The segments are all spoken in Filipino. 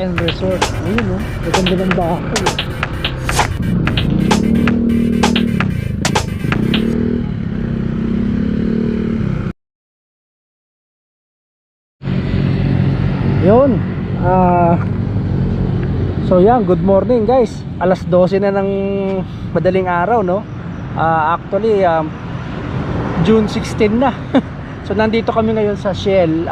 and Resort. Ayun, oh. Maganda ng bahay. Yun. So yan, good morning guys. Alas 12 na ng madaling araw, no? Actually, June 16 na. So nandito kami ngayon sa Shell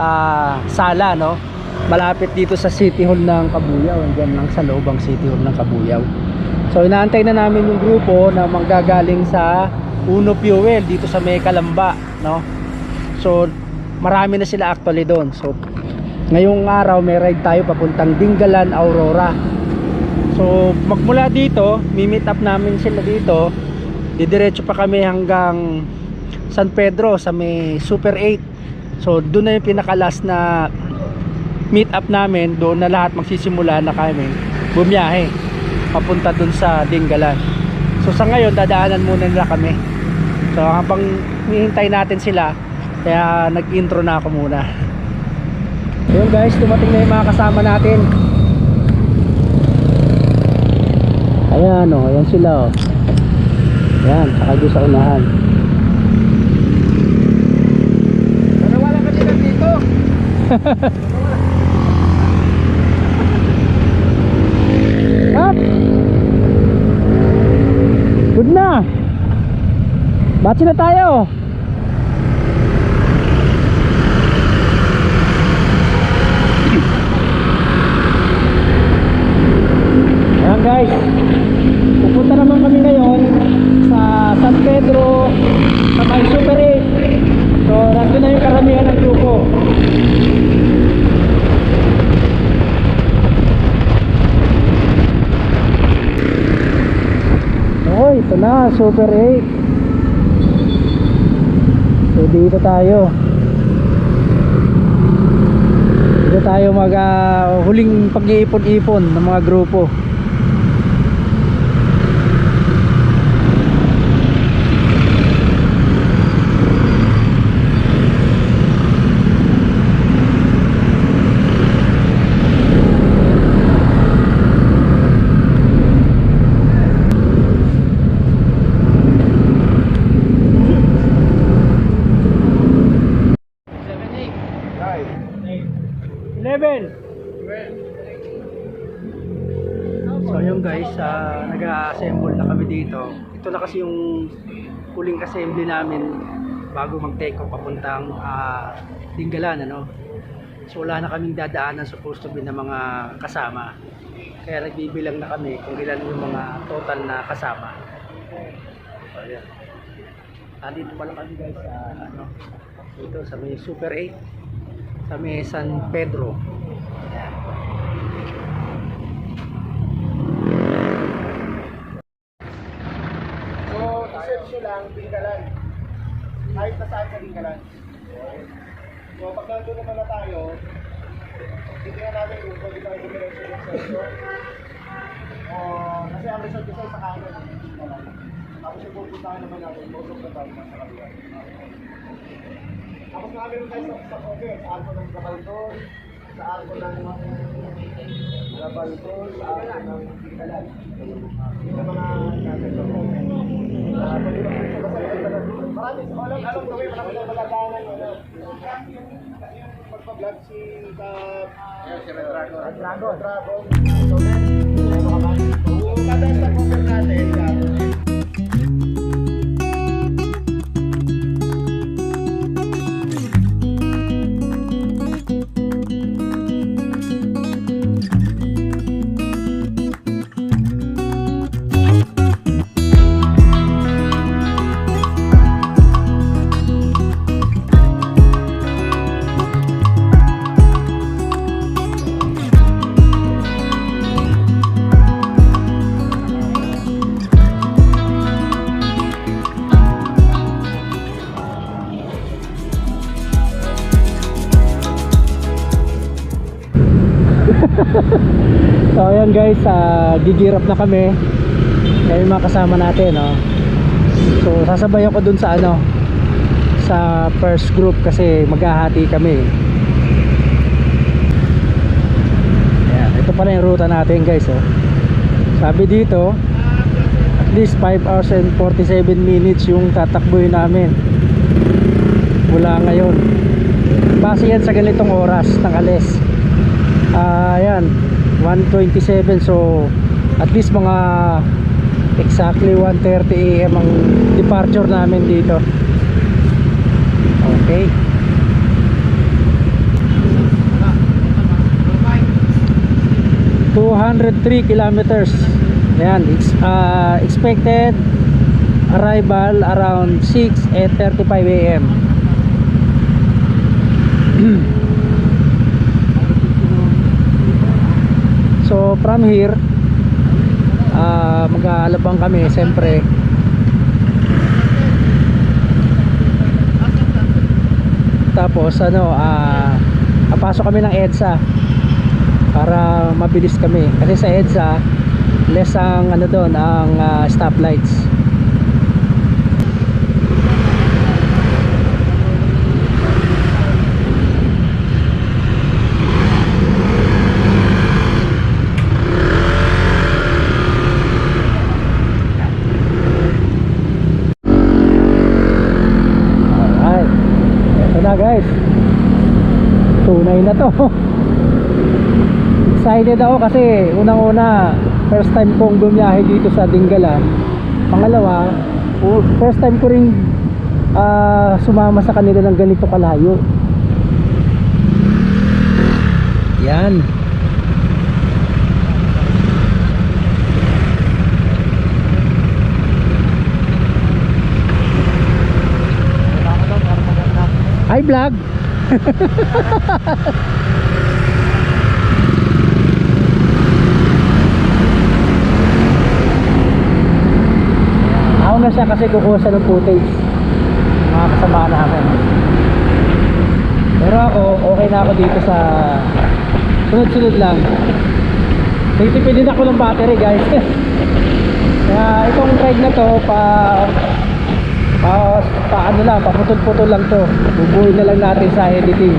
Sala, no? Malapit dito sa City Hall ng Cabuyao. Diyan lang sa loob ang City Hall ng Cabuyao. So inaantay na namin yung grupo na manggagaling sa Uno Fuel dito sa May Calamba, no? So marami na sila actually doon. So ngayong araw may ride tayo papuntang Dingalan, Aurora. So magmula dito, mi-meet up namin sila dito. Didiretso pa kami hanggang San Pedro sa may Super 8. So doon na yung pinaka-last na meet up namin. Doon na lahat magsisimula na kami bumiyahe papunta doon sa Dingalan. So sa ngayon dadaanan muna nila kami. So habang hinihintay natin sila, kaya nag-intro na ako muna. Ayun guys, dumating na yung mga kasama natin. Ayan o, ayan sila o. Ayan, saka doon sa unahan. Wala ka din dito. Up! Good na! Batsi na tayo! Ayan guys, pupunta naman kami ngayon sa San Pedro sa may Super 8. So nandun na yung karamihan ng grupo. Oh, ito na, Super 8. So dito tayo. Dito tayo mag huling pag-iipon-ipon ng mga grupo. So yun guys, nag-assemble na kami dito. Ito na kasi yung huling assembly namin bago mag-take off papuntang Dingalan, ano. So wala na kaming dadaanan supposed to be na mga kasama. Kaya nagbibilang na kami kung ilan yung mga total na kasama. So yun. Nandito pala kami guys sa dito sa may Super 8 sa may San Pedro. Search lang, Dingalan. Kahit na saan sa Dingalan. So pag nandun naman na tayo, titingnan natin kung pwede tayo dumiretso yung sensor. Kasi ang resort kasi sa kanan ng Dingalan. Tapos yung pupuntahan naman natin, most of the time sa kabila. Tapos namin tayo sa cover, sa arko ng Gabaldon, sa arko ng Gabaldon, sa arko ng Dingalan. Yung mga natin sa cover. Marami, alam ko may malaki na magagaanan yun. Magpa-vlog si Red Dragon. So then, kada sa cover natin, So ayan guys, gigirap na kami. Kaya yung mga kasama natin, no? So sasabay ako dun sa sa first group kasi maghahati kami. Ayan, ito pala yung ruta natin guys, oh. Sabi dito at least 5 hours and 47 minutes yung tatakbuhin namin mula ngayon. Base yan sa ganitong oras ng alis. Ayan, 1:27. So at least mga exactly 1:30 AM ang departure namin dito. Okay. ...203 kilometers. Ayan, expected arrival around 6:35 AM. So from here mag-aalabang kami siyempre. Tapos papasok kami ng EDSA para mabilis kami kasi sa EDSA less ang doon ang stoplights. Alright, eto na guys, tunay na to. Excited ako kasi unang-una first time kong bumiyahe dito sa Dingalan. Pangalawa, first time ko rin sumama sa kanila ng ganito kalayo. Yan. Hi vlog. Ako na siya kasi kukuha siya ng footage mga kasama namin. Pero ako, okay na ako dito sa sunod-sunod lang. Nagtipid ako ng battery guys. Kaya itong ride na to paputol-putol lang to. Bubuhin na lang natin sa editing.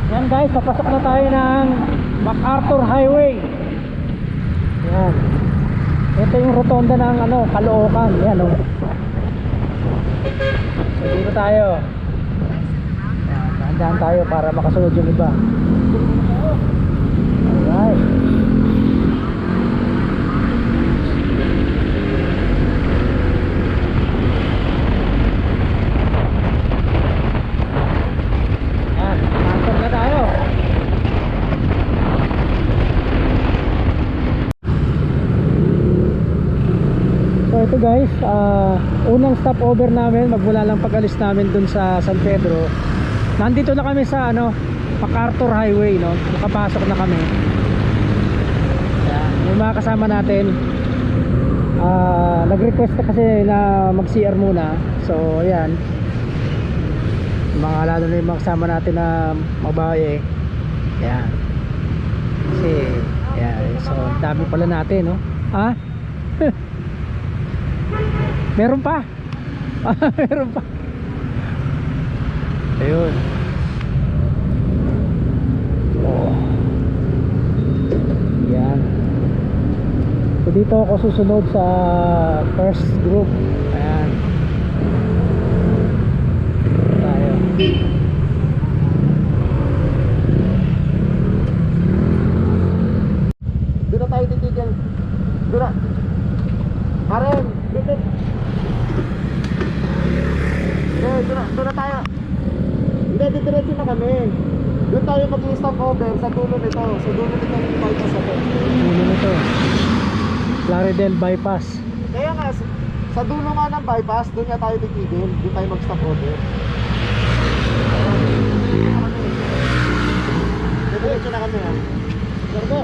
Yan guys, papasok na tayo ng MacArthur Highway. Yan. Ito yung rotonda ng Caloocan. Yan o. So dito tayo. Dahan tayo para makasunod yung iba. Alright. Yan, pasok na tayo. So ito guys, unang stopover namin magmula lang pag-alis namin dun sa San Pedro. Nandito na kami sa MacArthur Highway, no? Nakapasok na kami. Ayan, yung mga kasama natin nag-request na kasi na mag-CR muna. So ayan, mga lalo na yung mga kasama natin na mababae. Ayan. Kasi ayan, so dami pala natin, no? Ha? Meron pa. Meron pa. Ayun. Oh. Yan. So dito ako susunod sa first group. Ayan. Tayo. Doon na tayo titigil. Doon na. Karen, dito. Doon na tayo. Hindi, diretso na kami. Doon tayo mag-stop over sa dulo nito. Sa dulo nito ng bypass ako. Dulo nito. Plaridel bypass. Kaya nga, sa dulo nga ng bypass, doon nga tayo titigil. Doon tayo mag-stop over. Diretso na kami ha. Garbo.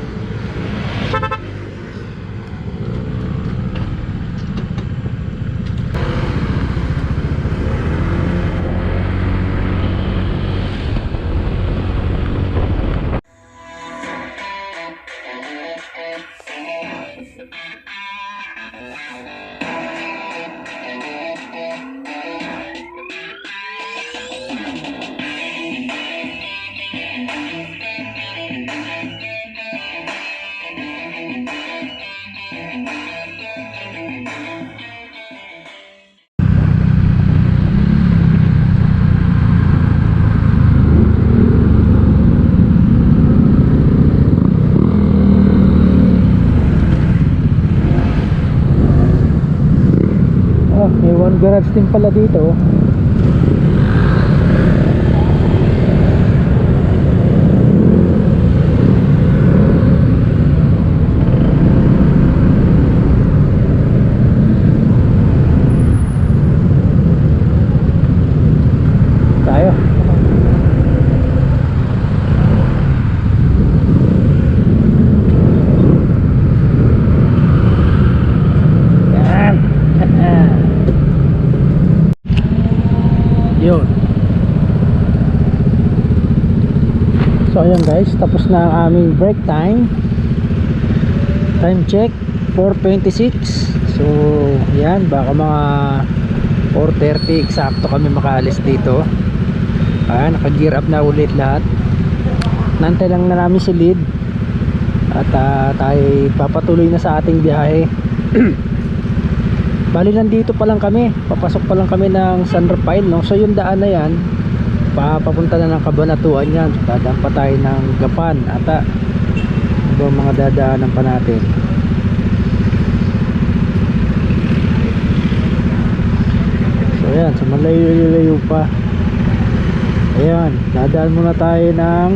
Oh, may one garage din pala dito. Tayo. Yan. Yun. So ayan guys, tapos na ang aming break time. Time check 4:26. So yan, baka mga 4:30 eksakto kami makaalis dito. Naka-gear up na ulit lahat. Nantay lang na namin si lead. At tayo papatuloy na sa ating biyahe. Bali nandito pa lang kami, papasok pa lang kami ng San Rafael, no? So yung daan na yan, papunta na ng Cabanatuan yan. So, dadaan pa tayo ng Gapan. Ata ito mga dadaanan pa natin. So yan, so malayo-layo pa. Ayan, dadaan muna tayo ng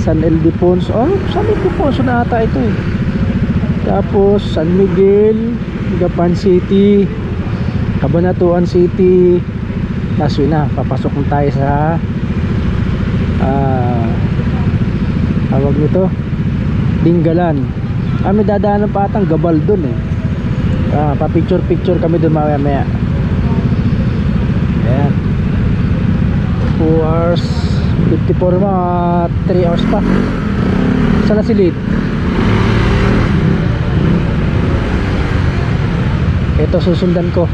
San Ildefonso. Oh, San Ildefonso na ata ito eh. Tapos San Miguel, Gapan City, Cabanatuan City. Tapos yun na, papasok na tayo sa tawag nito, Dingalan. May dadaanan pa atang Gabal dun eh. Pa-picture kami dun maya. Ayan, 2 hours 54, mga 3 hours pa. Sana si Lid. Ito susundan ko.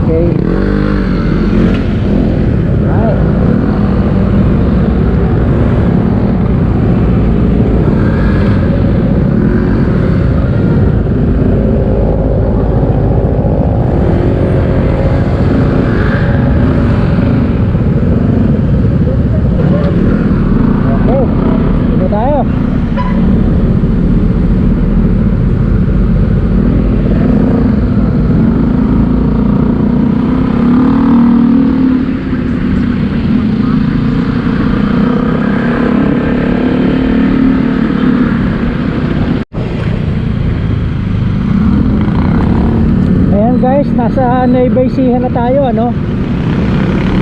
Okay. Right. Okay. Dito tayo. Guys, nasa Nueva Ecija na tayo, ano?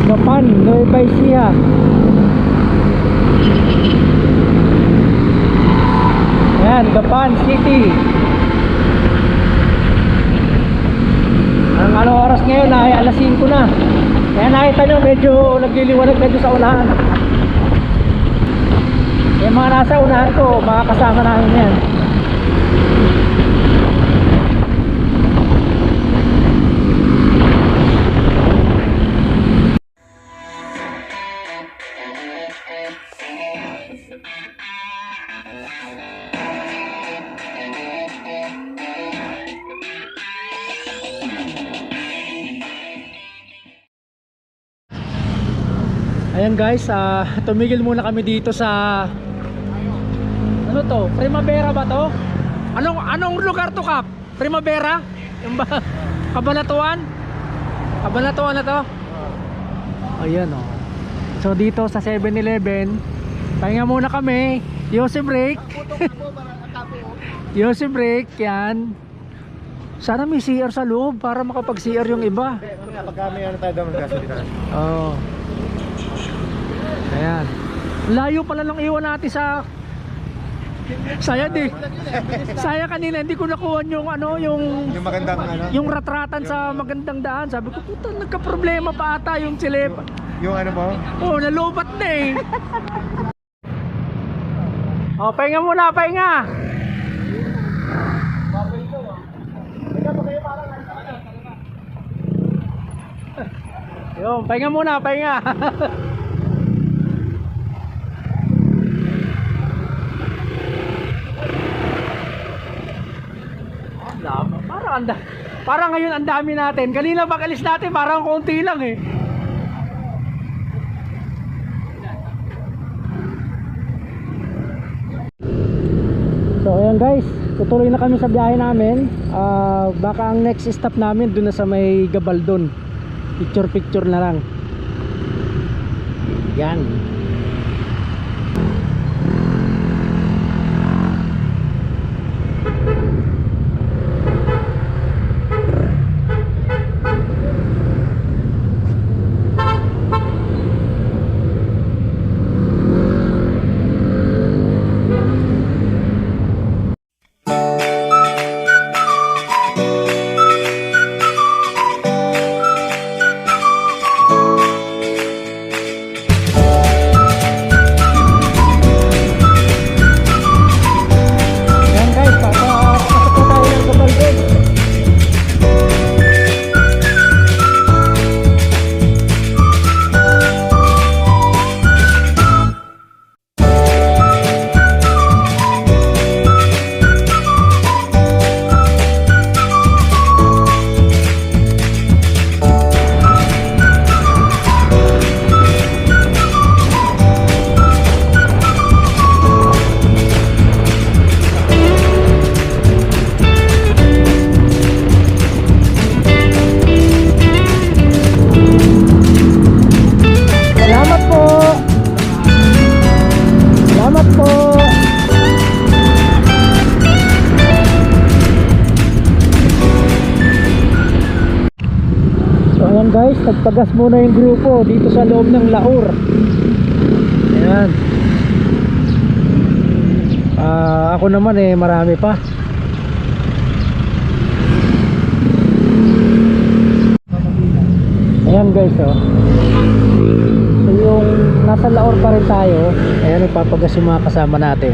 Gapan, Nueva Ecija. Ayan, Gapan City. Ang ano oras ngayon ay alas 5 na. Kaya nakita nyo medyo nagliliwanag medyo sa unahan. Yung mga nasa unahan ko, makakasama namin yan. Ayan guys, tumigil muna kami dito sa ano to? Primavera ba to? Anong lugar to, Kap? Primavera? Yung ba? Cabanatuan? Cabanatuan na to? Ayan oh. So dito sa 7-Eleven, pahinga muna kami. Yosi break. Yosi break, yan. Sana may CR sa loob para makapag-CR yung iba. Pagka may ano tayo daw ng gasolina. Oo. Ayan. Layo pala lang iwan natin sa saya di. Saya kanina hindi ko nakuha yung ano, yung magandang ano? Yung ratratan sa magandang daan. Sabi ko, puta, nagka-problema pa ata yung silip. Yung ano mo? Oh, nalubat na eh. Oh, pahinga muna, pahinga. Yo, pahinga muna, pahinga. Parang ngayon ang dami natin. Kanina pag-alis natin parang konti lang eh. So Ayan guys, tutuloy na kami sa biyahe namin. Baka ang next stop namin dun na sa may Gabaldon. Picture na lang. Yan. Yan guys, papasok na tayo ng Gabaldon. Salamat po. Salamat po. So ayan guys, nagpagas muna yung grupo dito sa loob ng Laur. Ayan. Ako naman marami pa. Ayan guys, oh. So yung nasa Laor pa rin tayo. Ayan, nagpapagas yung mga kasama natin.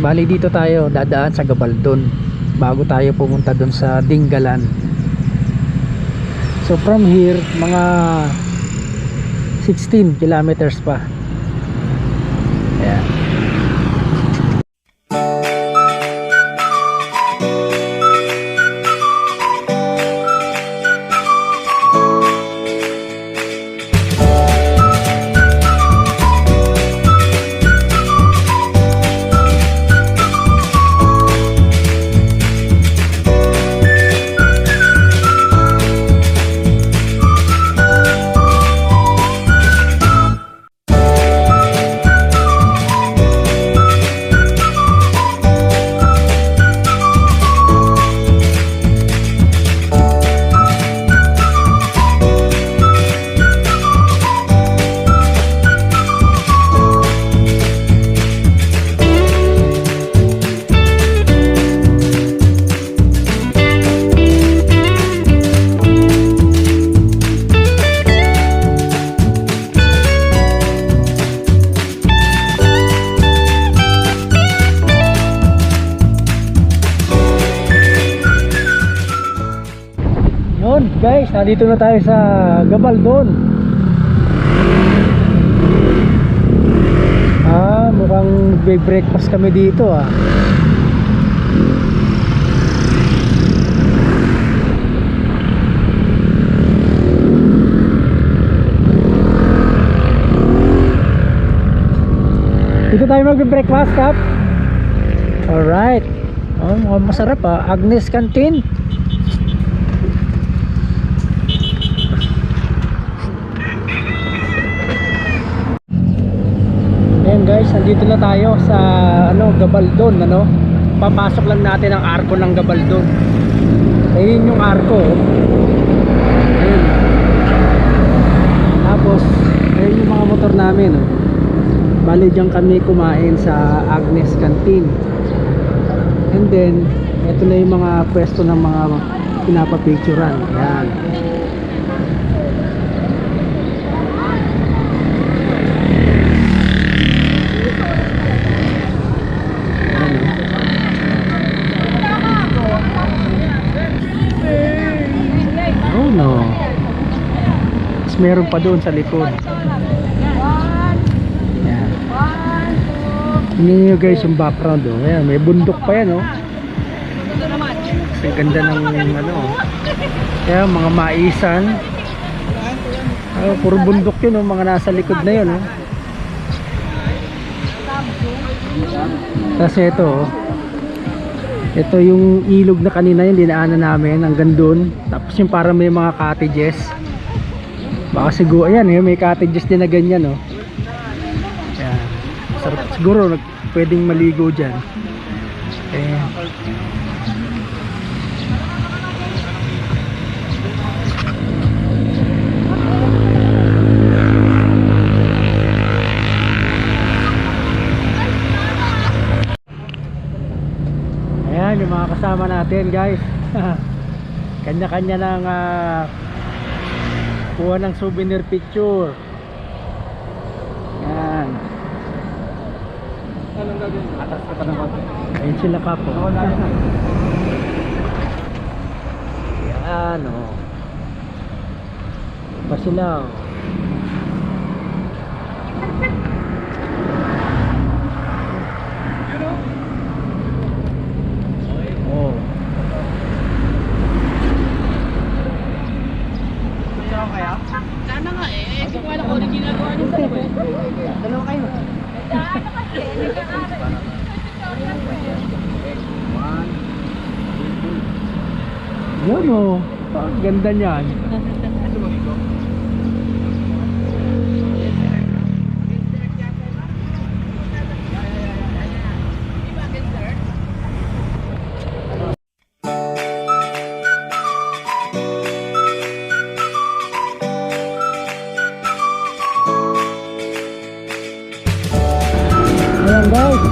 Bali dito tayo dadaan sa Gabaldon bago tayo pumunta dun sa Dingalan. So from here mga 16 kilometers pa. Ayan. Yun guys, nandito na tayo sa Gabaldon. Mukhang breakfast kami dito Dito tayo mag-breakfast, Kap. Alright. Mukhang masarap Agnes Canteen. Ayan guys, nandito na tayo sa Gabaldon, papasok lang natin ang arko ng Gabaldon. Ayun yung arko. Ayun. Tapos ayun yung mga motor namin Bali dyan kami kumain sa Agnes Canteen. And then ito na yung mga pwesto ng mga pinapapicturan. Ayan. No. Mas meron pa doon sa likod. Ayan. Tingnan nyo guys yung background Ayan, may bundok pa yan Ang ganda ng Kaya mga maisan. Puro bundok yun mga nasa likod na yun Tapos ito, oh. Ito yung ilog na kanina yung dinaanan namin hanggang dun. Tapos yung parang may mga cottages. Baka siguro, ayan, may cottages din na ganyan, oh. Ayan. Sarap siguro, pwedeng maligo dyan. Ayan. Ayan yung mga kasama natin, guys. Kanya-kanya ng kuha ng souvenir picture. Ayan. Atas ka pa ng konti. Ayun sila, kapo. Ayan, oh. Pa sila, oh. Oh. Sana nga eh, hindi ko alam kung ano ginagawa niyo dalawa eh. Dalawa kayo. Yan, oh. Ang ganda niyan. Ayan, guys.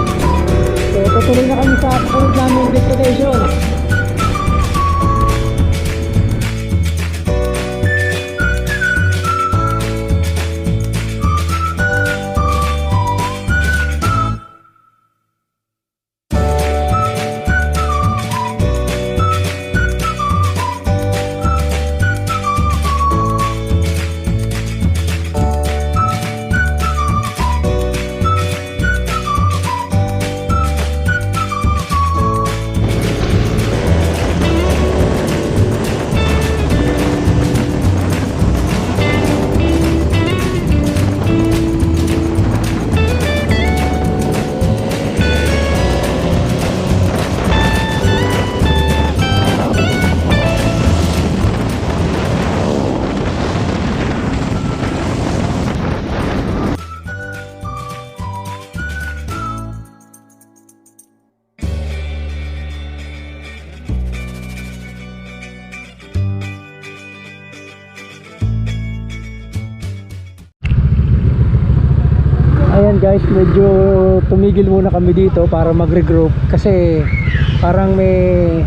So tutuloy na kami sa kasunod naming destination. Ayan guys, medyo tumigil muna kami dito para mag-regroup kasi parang may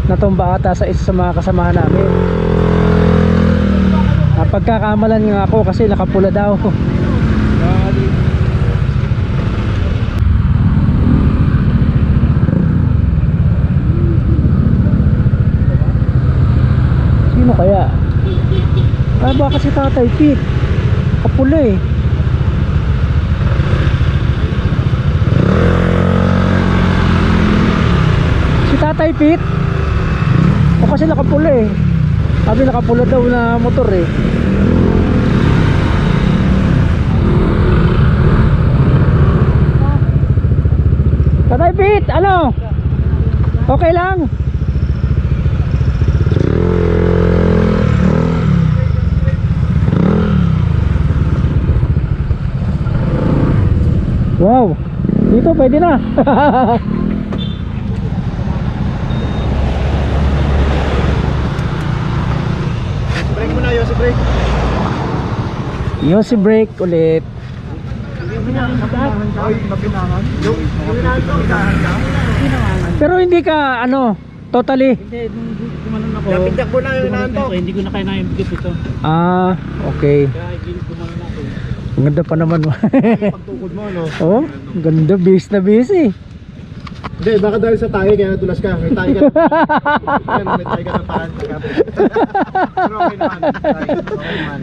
natumba ata sa isa sa mga kasamahan namin. Pagkakamalan nga ako kasi nakapula daw. Sino kaya? Baka si Tatay Pete. Kapula eh. Tatay Pete o kasi nakapula eh. Sabi nakapula daw na motor eh. Tatay Pete, ano? Okay lang? Wow, dito pwede na. Yossi break. Yossi break ulit. Pero hindi ka ano, totally. Hindi, nung gumanon ako. Napindak mo na yung nanto. Hindi ko na kaya naibigit ito. Ah, okay. Kaya gumanon ako. Ang ganda pa naman. Pagtukod mo, no? Oh, ganda, bis na busy. Hindi, baka dahil sa tayo kaya natulas ka. May tayo ka. May tayo ka ng paan. Pero okay naman. Okay naman.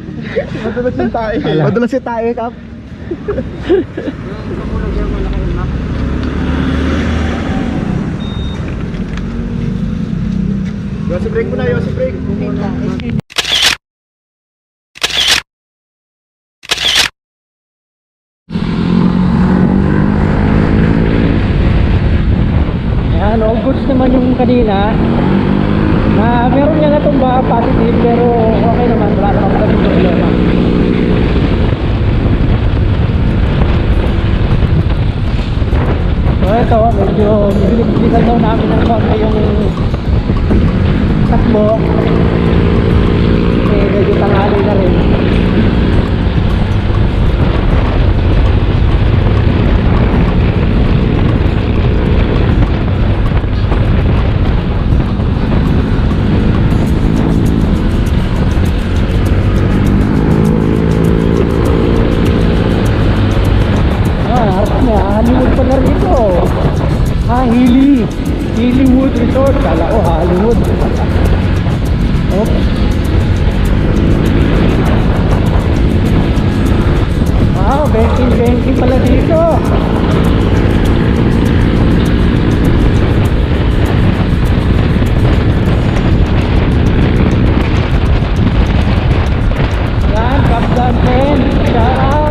Madulas yung tayo. Madulas yung tayo, Kap. Yossi break mo na, Yossi break. goods naman yung kanina na meron niya natumba positive pero okay naman, wala naman kami problema. So ito, medyo bibilisan daw namin ng konti yung takbo eh medyo tanghali na rin. Hollywood pala rito. Hollywood Resort. Kala ko Hollywood. Oops. Wow, banking pala dito. Yan, Captain Ken. Shout out.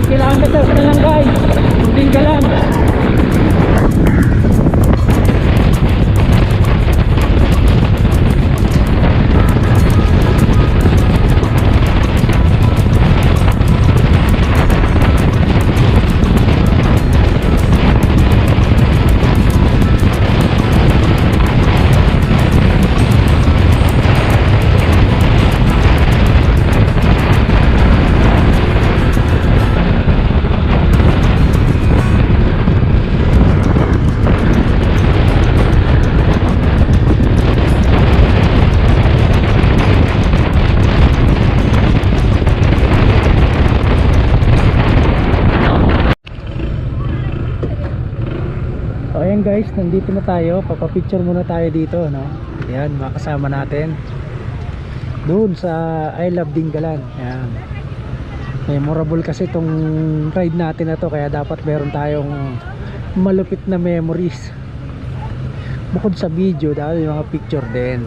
Kilometers na lang guys, hindi ka lang. So ayan guys, nandito na tayo. Papapicture muna tayo dito, no? Ayan, makasama natin doon sa I Love Dingalan. Ayan, memorable kasi itong ride natin na to, kaya dapat meron tayong malupit na memories. Bukod sa video, dahil yung mga picture din.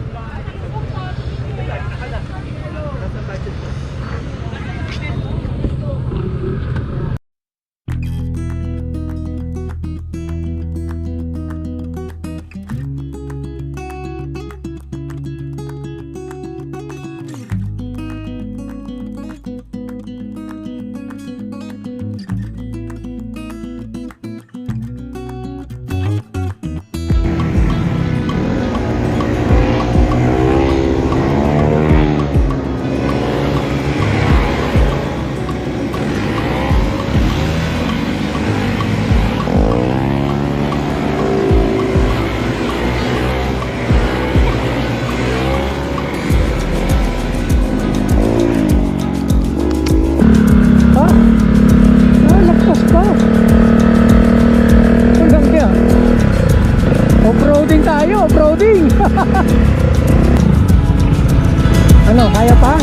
Off-roading tayo, off-roading. Ano, kaya pa?